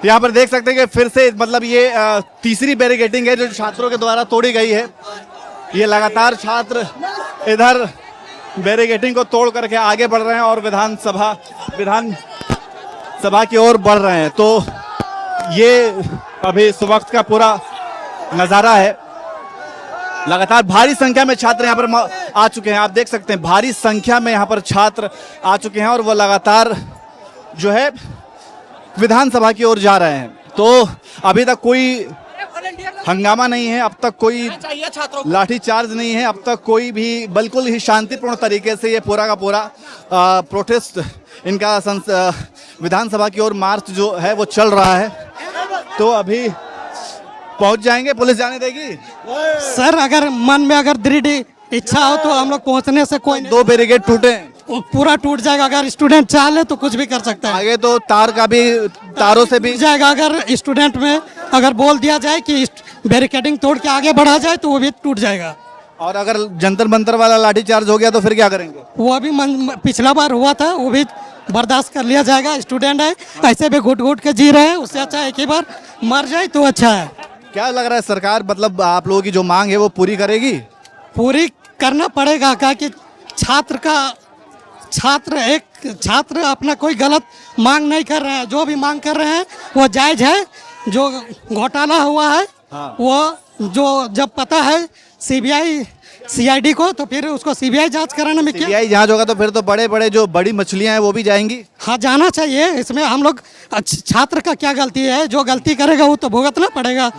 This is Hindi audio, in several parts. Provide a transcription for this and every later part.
यहाँ पर देख सकते हैं कि फिर से मतलब ये तीसरी बैरिकेडिंग है जो छात्रों के द्वारा तोड़ी गई है। ये लगातार छात्र इधर बैरिकेडिंग को तोड़ करके आगे बढ़ रहे हैं और विधानसभा की ओर बढ़ रहे हैं। तो ये अभी इस वक्त का पूरा नज़ारा है। लगातार भारी संख्या में छात्र यहाँ पर आ चुके हैं। आप देख सकते हैं भारी संख्या में यहाँ पर छात्र आ चुके हैं और वो लगातार जो है विधानसभा की ओर जा रहे हैं। तो अभी तक कोई हंगामा नहीं है, अब तक कोई लाठीचार्ज नहीं है, अब तक कोई भी बिल्कुल ही शांतिपूर्ण तरीके से ये पूरा का पूरा प्रोटेस्ट इनका विधानसभा की ओर मार्च जो है वो चल रहा है। तो अभी पहुंच जाएंगे, पुलिस जाने देगी? सर अगर मन में अगर दृढ़ इच्छा हो तो हम लोग पहुंचने से कोई दो बैरिकेड टूटे हैं, पूरा टूट जाएगा। अगर स्टूडेंट चाह ले तो कुछ भी कर सकता है। आगे तो तारों से भी जाएगा। अगर स्टूडेंट में अगर बोल दिया जाए कि बैरिकेडिंग तोड़ के आगे बढ़ा जाए तो वो भी टूट जाएगा। और अगर जंतर मंतर वाला लाठीचार्ज हो गया तो फिर क्या करेंगे? वो अभी पिछला बार हुआ था, वो भी बर्दाश्त कर लिया जाएगा। स्टूडेंट है, ऐसे भी घुट घुट के जी रहे हैं, उससे अच्छा एक ही बार मर जाए तो अच्छा है। क्या लग रहा है सरकार मतलब आप लोगों की जो मांग है वो पूरी करेगी? पूरी करना पड़ेगा। कहा कि छात्र अपना कोई गलत मांग नहीं कर रहे हैं। जो भी मांग कर रहे हैं वो जायज है। जो घोटाला हुआ है वो जो जब पता है CID को तो फिर उसको CBI जांच कराने में क्या? CBI जांच होगा तो फिर तो बड़ी मछलियां हैं वो भी जाएंगी। हाँ जाना चाहिए। इसमें हम लोग छात्र का क्या गलती है? जो गलती करेगा वो तो भुगतना पड़ेगा।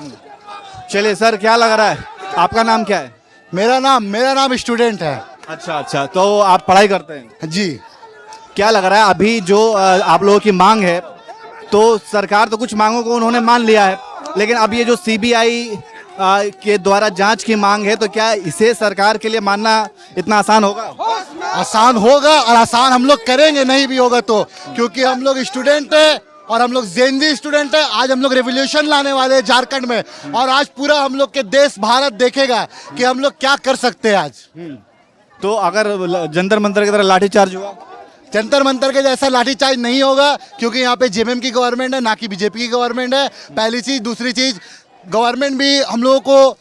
चलिए सर, क्या लग रहा है? आपका नाम क्या है? मेरा नाम स्टूडेंट है। अच्छा, तो आप पढ़ाई करते हैं जी। क्या लग रहा है अभी जो आप लोगों की मांग है, तो सरकार तो कुछ मांगों को उन्होंने मान लिया है, लेकिन अब ये जो CBI के द्वारा जांच की मांग है, तो क्या इसे सरकार के लिए मानना इतना आसान होगा? आसान होगा और आसान हम लोग करेंगे, नहीं भी होगा तो, क्योंकि हम लोग स्टूडेंट है और हम लोग जेनजी स्टूडेंट है। आज हम लोग रेवोल्यूशन लाने वाले हैं झारखंड में, और आज पूरा हम लोग के देश भारत देखेगा कि हम लोग क्या कर सकते हैं आज। तो अगर जंतर मंतर की तरह लाठीचार्ज हुआ? जंतर मंतर के जैसा लाठीचार्ज नहीं होगा, क्योंकि यहाँ पे JMM की गवर्नमेंट है, ना कि BJP की गवर्नमेंट है। पहली चीज। दूसरी चीज, गवर्नमेंट भी हम लोगों को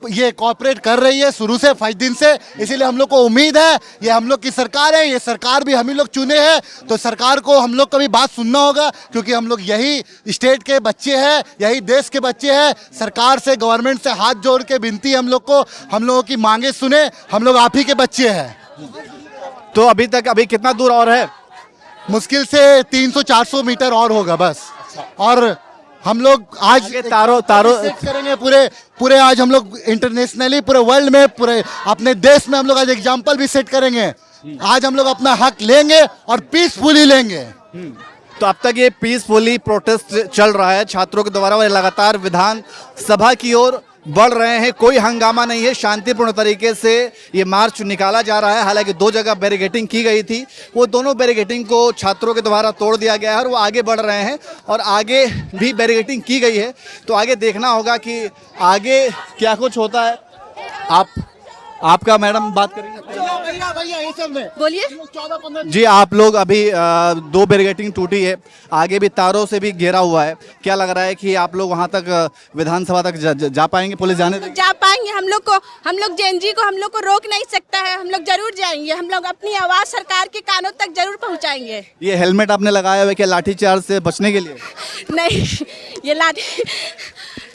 ये कॉपरेट कर रही है शुरू से 5 दिन से, इसीलिए हम लोग को उम्मीद है ये हम लोग की सरकार है, ये सरकार भी हम ही लोग चुने हैं, तो सरकार को हम लोग का भी बात सुनना होगा, क्योंकि हम लोग यही स्टेट के बच्चे हैं, यही देश के बच्चे हैं। सरकार से, गवर्नमेंट से हाथ जोड़ के विनती हम लोगों की मांगे सुने। हम लोग आप ही के बच्चे हैं। तो अभी कितना दूर और है? मुश्किल से 300-400 मीटर और होगा बस। और हम लोग आज तारों सेट करेंगे पूरे आज हम लोग इंटरनेशनली, पूरे वर्ल्ड में, पूरे अपने देश में हम लोग आज एग्जाम्पल भी सेट करेंगे। आज हम लोग अपना हक लेंगे और पीसफुली लेंगे। तो अब तक ये पीसफुली प्रोटेस्ट चल रहा है छात्रों के द्वारा, वो लगातार विधानसभा की ओर बढ़ रहे हैं। कोई हंगामा नहीं है, शांतिपूर्ण तरीके से ये मार्च निकाला जा रहा है। हालांकि 2 जगह बैरिकेडिंग की गई थी, वो दोनों बैरिकेडिंग को छात्रों के द्वारा तोड़ दिया गया है और वो आगे बढ़ रहे हैं। और आगे भी बैरिकेडिंग की गई है, तो आगे देखना होगा कि आगे क्या कुछ होता है। आपका मैडम बात करेंगे? बोलिए जी। आप लोग अभी 2 बैरिकेडिंग टूटी है, आगे भी तारों से भी घेरा हुआ है। क्या लग रहा है कि आप लोग वहां तक विधानसभा तक जा पाएंगे? पुलिस जाने देगी? जा पाएंगे। हम लोग जेएनजी को हम लोग को रोक नहीं सकता है। हम लोग जरूर जाएंगे। हम लोग अपनी आवाज सरकार के कानों तक जरूर पहुंचाएंगे। ये हेलमेट आपने लगाया हुआ है क्या लाठीचार्ज से बचने के लिए? नहीं,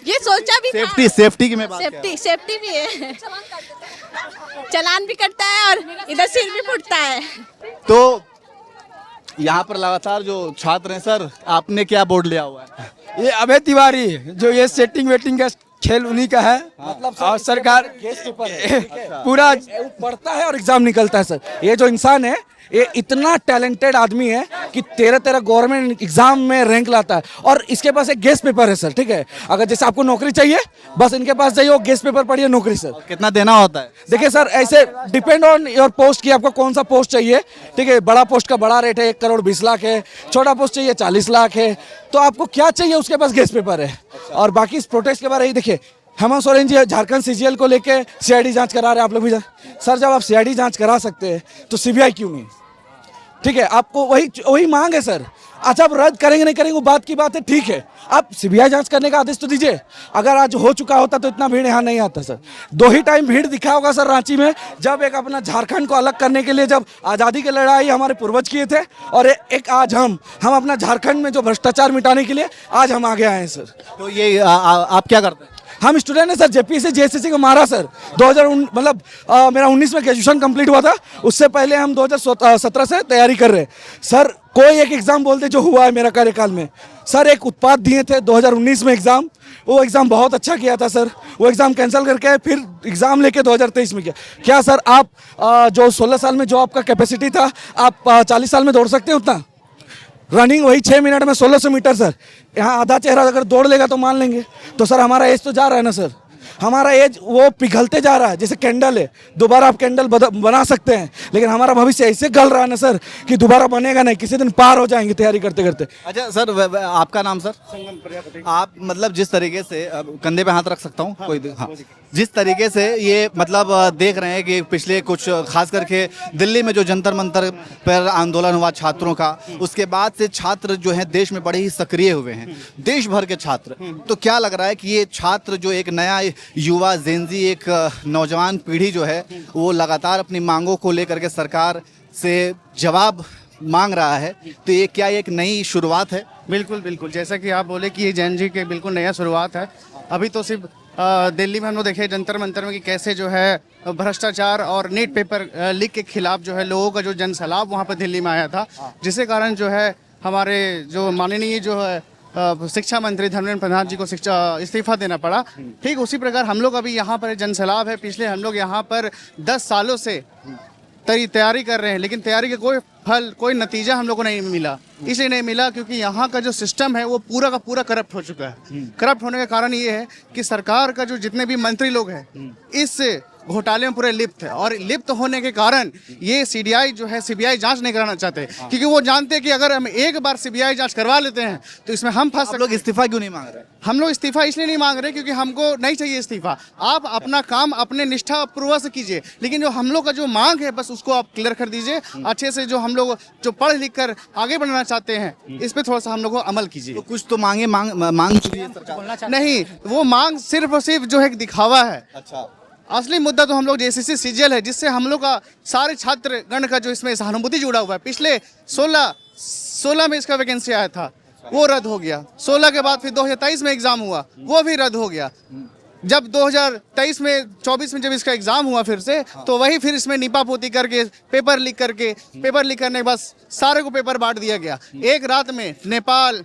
ये सोचा भी था। सेफ्टी की मैं बात कर रहा हूं। सेफ्टी भी है, चलान भी कटता है और इधर सिर भी फूटता है। तो यहाँ पर लगातार जो छात्र हैं, सर आपने क्या बोर्ड लिया हुआ है? ये अभय तिवारी, जो ये सेटिंग वेटिंग का खेल उन्हीं का है। मतलब और सरकार पूरा पढ़ता है और एग्जाम निकलता है। सर ये जो इंसान है, ये इतना टैलेंटेड आदमी है कि 13 गवर्नमेंट एग्जाम में रैंक लाता है, और इसके पास एक गेस्ट पेपर है सर। ठीक है, अगर जैसे आपको नौकरी चाहिए, बस इनके पास जाइए, गेस्ट पेपर पढ़िए, नौकरी सर। कितना देना होता है? देखिए सर, ऐसे डिपेंड ऑन योर पोस्ट की आपको कौन सा पोस्ट चाहिए। ठीक है, बड़ा पोस्ट का बड़ा रेट है 1 करोड़ 20 लाख है, छोटा पोस्ट चाहिए 40 लाख है। तो आपको क्या चाहिए, उसके पास गेस्ट पेपर है। और बाकी इस प्रोटेस्ट के बारे में देखिए, हेमंत सोरेन जी झारखंड CGL को लेके CID जांच करा रहे हैं। आप लोग भी सर, जब आप CID जांच करा सकते हैं तो CBI क्यों नहीं? ठीक है, आपको वही वही मांग है सर। अच्छा, आप रद्द करेंगे नहीं करेंगे वो बात की बात है, ठीक है, आप सीबीआई जांच करने का आदेश तो दीजिए। अगर आज हो चुका होता तो इतना भीड़ यहाँ नहीं आता सर। 2 ही टाइम भीड़ दिखा होगा सर रांची में, जब एक अपना झारखंड को अलग करने के लिए, जब आज़ादी की लड़ाई हमारे पूर्वज किए थे, और एक आज हम अपना झारखंड में जो भ्रष्टाचार मिटाने के लिए आज हम आगे आए हैं सर। तो ये आप क्या करते हैं? हम स्टूडेंट हैं सर, जेपी से जेएसएससी को मारा सर। मतलब मेरा 19 में ग्रेजुएशन कंप्लीट हुआ था, उससे पहले हम 2017 से तैयारी कर रहे हैं सर। कोई एक एग्ज़ाम बोलते जो हुआ है मेरा कार्यकाल में सर, एक उत्पाद दिए थे 2019 में एग्ज़ाम, वो एग्ज़ाम बहुत अच्छा किया था सर, वो एग्ज़ाम कैंसिल करके फिर एग्ज़ाम लेके 2023 में किया। क्या सर आप जो 16 साल में जो आपका कैपेसिटी था, आप 40 साल में दौड़ सकते हैं उतना? रनिंग वही 6 मिनट में 1600 मीटर सर। यहाँ आधा चेहरा अगर दौड़ लेगा तो मान लेंगे। तो सर हमारा एज तो जा रहा है ना सर, हमारा एज वो पिघलते जा रहा है, जैसे कैंडल है, दोबारा आप कैंडल बना सकते हैं, लेकिन हमारा भविष्य ऐसे गल रहा है ना सर कि दोबारा बनेगा नहीं, किसी दिन पार हो जाएंगे तैयारी करते करते। अच्छा सर, आपका नाम सर? आप मतलब जिस तरीके से कंधे पे हाथ रख सकता हूँ कोई? हाँ, जिस तरीके से ये मतलब देख रहे हैं कि पिछले कुछ खास करके दिल्ली में जो जंतर मंतर पर आंदोलन हुआ छात्रों का, उसके बाद से छात्र जो है देश में बड़े ही सक्रिय हुए हैं, देश भर के छात्र। तो क्या लग रहा है कि ये छात्र जो एक नया युवा जेनजी, एक नौजवान पीढ़ी जो है, वो लगातार अपनी मांगों को लेकर के सरकार से जवाब मांग रहा है, तो ये क्या एक नई शुरुआत है? बिल्कुल बिल्कुल, जैसा कि आप बोले कि ये जैन जी के बिल्कुल नया शुरुआत है। अभी तो सिर्फ दिल्ली में हम लोग देखे जंतर मंतर में कि कैसे जो है भ्रष्टाचार और नीट पेपर लीक के खिलाफ जो है लोगों का जो जन सैलाब वहाँ पर दिल्ली में आया था, जिसके कारण जो है हमारे जो माननीय जो है शिक्षा मंत्री धर्मेंद्र प्रधान जी को इस्तीफा देना पड़ा। ठीक उसी प्रकार हम लोग अभी यहाँ पर जन सैलाब है, पिछले हम लोग यहाँ पर 10 सालों से तैयारी कर रहे हैं, लेकिन तैयारी का कोई फल, कोई नतीजा हम लोग को नहीं मिला। इसलिए नहीं मिला क्योंकि यहाँ का जो सिस्टम है वो पूरा का पूरा करप्ट हो चुका है। करप्ट होने का कारण ये है कि सरकार का जो जितने भी मंत्री लोग हैं इस घोटाले में पूरे लिप्त है, और लिप्त होने के कारण ये सीडीआई जो है सीबीआई जांच नहीं कराना चाहते, क्योंकि वो जानते हैं कि अगर हम एक बार सीबीआई जांच करवा लेते हैं तो इसमें हम फंस सकते। लोग इस्तीफा क्यों नहीं मांग रहे? हम लोग इस्तीफा इसलिए नहीं मांग रहे क्योंकि हमको नहीं चाहिए इस्तीफा। आप अपना काम अपने निष्ठा पूर्वक से कीजिए, लेकिन जो हम लोग का जो मांग है बस उसको आप क्लियर कर दीजिए अच्छे से। जो हम लोग जो पढ़ लिख कर आगे बढ़ना चाहते हैं इस पे थोड़ा सा हम लोग को अमल कीजिए। तो कुछ तो मांग चुकी है सरकार? नहीं, वो मांग सिर्फ और सिर्फ जो है एक दिखावा है। अच्छा, असली मुद्दा तो हम लोग जेसीसी सीजीएल है, जिससे हम लोग का सारे छात्र गण का जो इसमें सहानुभूति जुड़ा हुआ है। पिछले 16 में इसका वैकेंसी आया था, वो रद्द हो गया। 16 के बाद फिर 2023 में एग्जाम हुआ, वो भी रद्द हो गया। जब 2023 में 24 में जब इसका एग्जाम हुआ फिर से, तो वही फिर इसमें नीपा पोती करके पेपर लीक करने के बाद सारे को पेपर बांट दिया गया। एक रात में नेपाल,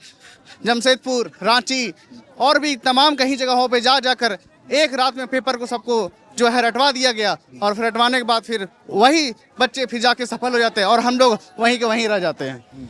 जमशेदपुर, रांची और भी तमाम कहीं जगहों पे जाकर एक रात में पेपर को सबको जो है रटवा दिया गया, और फिर रटवाने के बाद फिर वही बच्चे फिर जाके सफल हो जाते हैं और हम लोग वहीं के वहीं रह जाते हैं।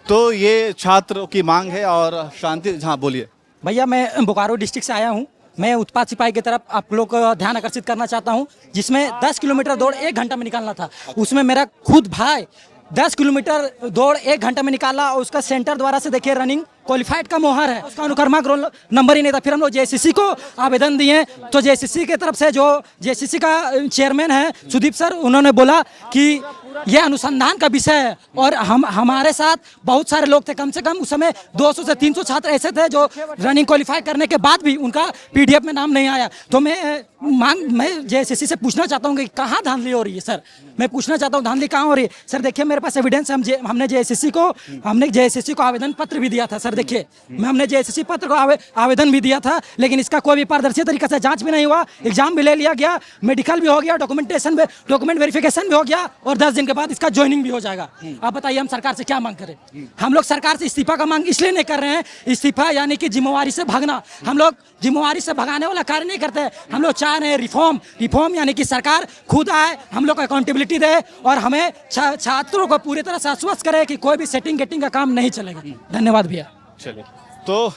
तो ये छात्रों की मांग है और शांति। हाँ बोलिए भैया, मैं बोकारो डिस्ट्रिक्ट से आया हूँ। मैं उत्पाद सिपाही की तरफ आप लोग का ध्यान आकर्षित करना चाहता हूँ, जिसमें 10 किलोमीटर दौड़ 1 घंटा में निकालना था। उसमें मेरा खुद भाई 10 किलोमीटर दौड़ 1 घंटा में निकाला, और उसका सेंटर द्वारा से देखिए रनिंग क्वालिफाइड का मोहर है, उसका अनुकर्मा रोल नंबर ही नहीं था। फिर हम लोग जेसीसी को आवेदन दिए, तो जेसीसी की तरफ से जो जेसीसी का चेयरमैन है सुदीप सर, उन्होंने बोला कि यह अनुसंधान का विषय है, और हमारे साथ बहुत सारे लोग थे, कम से कम उस समय 200 से 300 छात्र ऐसे थे जो रनिंग क्वालिफाई करने के बाद भी उनका पीडीएफ में नाम नहीं आया। तो मैं जेसीसी से पूछना चाहता हूँ कि कहाँ धांधली हो रही है सर। मैं पूछना चाहता हूँ धांधली कहाँ हो रही है सर। देखिए मेरे पास एविडेंस है, हमने जेसीसी को आवेदन पत्र भी दिया था सर। देखिए हमने जेसीसी पत्र को आवेदन भी दिया था, लेकिन इसका कोई भी पारदर्शी तरीके से जांच भी नहीं हुआ। एग्जाम भी ले लिया गया, मेडिकल भी हो गया, डॉक्यूमेंट वेरिफिकेशन भी हो गया, और 10 दिन के बाद इसका ज्वाइनिंग भी हो जाएगा। आप बताइए हम सरकार से क्या मांग करें? हम लोग सरकार से इस्तीफा का मांग इसलिए नहीं कर रहे हैं, इस्तीफा यानी कि जिम्मेवारी से भागना। हम लोग जिम्मेवारी से भगाने वाला कार्य नहीं करते। हम लोग चाह रहे हैं रिफॉर्म यानी कि सरकार खुद आए, हम लोग को अकाउंटेबिलिटी दे, और हमें छात्रों को पूरी तरह से आश्वस्त करे कि कोई भी सेटिंग गेटिंग का काम नहीं चलेगा। धन्यवाद भैया। चलिए, तो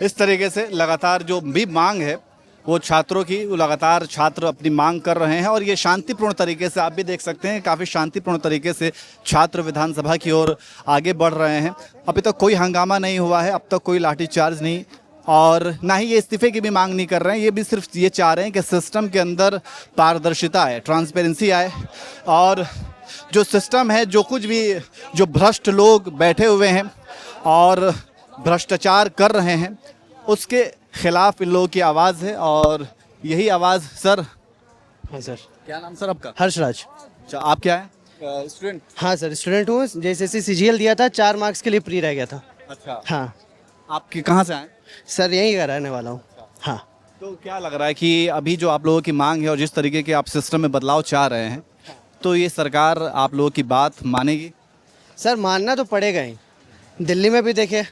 इस तरीके से लगातार जो भी मांग है वो छात्रों की, वो लगातार छात्र अपनी मांग कर रहे हैं, और ये शांतिपूर्ण तरीके से आप भी देख सकते हैं, काफ़ी शांतिपूर्ण तरीके से छात्र विधानसभा की ओर आगे बढ़ रहे हैं। अभी तक कोई हंगामा नहीं हुआ है, अब तक कोई लाठीचार्ज नहीं, और ना ही ये इस्तीफे की भी मांग नहीं कर रहे हैं। ये भी सिर्फ ये चाह रहे हैं कि सिस्टम के अंदर पारदर्शिता आए, ट्रांसपेरेंसी आए, और जो सिस्टम है, जो कुछ भी, जो भ्रष्ट लोग बैठे हुए हैं और भ्रष्टाचार कर रहे हैं, उसके खिलाफ इन लोगों की आवाज़ है। और यही आवाज़ सर, हाँ सर। क्या नाम सर आपका? हर्षराज। अच्छा, आप क्या है? स्टूडेंट? हाँ सर, स्टूडेंट हूँ। JSSC CGL दिया था, 4 मार्क्स के लिए प्री रह गया था। अच्छा, हाँ आपकी कहाँ से आए? सर, यहीं का रहने वाला हूँ। हाँ तो क्या लग रहा है कि अभी जो आप लोगों की मांग है और जिस तरीके के आप सिस्टम में बदलाव चाह रहे हैं, तो ये सरकार आप लोगों की बात मानेगी? सर, मानना तो पड़ेगा ही। दिल्ली में भी देखे,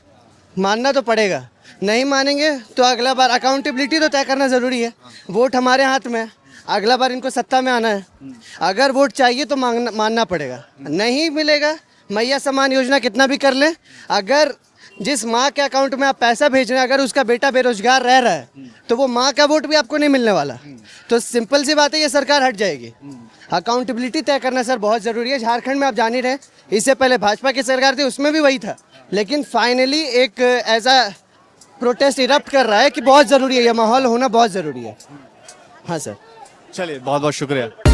मानना तो पड़ेगा। नहीं मानेंगे तो अगला बार अकाउंटेबिलिटी तो तय करना ज़रूरी है। वोट हमारे हाथ में है, अगला बार इनको सत्ता में आना है। अगर वोट चाहिए तो मानना पड़ेगा। नहीं मिलेगा, मैया समान योजना कितना भी कर ले, अगर जिस माँ के अकाउंट में आप पैसा भेज रहे हैं, अगर उसका बेटा बेरोजगार रह रहा है तो वो माँ का वोट भी आपको नहीं मिलने वाला। तो सिंपल सी बात है, ये सरकार हट जाएगी। अकाउंटेबिलिटी तय करना सर बहुत ज़रूरी है। झारखंड में आप जान ही रहे, इससे पहले भाजपा की सरकार थी, उसमें भी वही था। लेकिन फाइनली एक ऐसा प्रोटेस्ट इरप्ट कर रहा है कि बहुत ज़रूरी है, यह माहौल होना बहुत ज़रूरी है। हाँ सर। चलिए, बहुत बहुत शुक्रिया।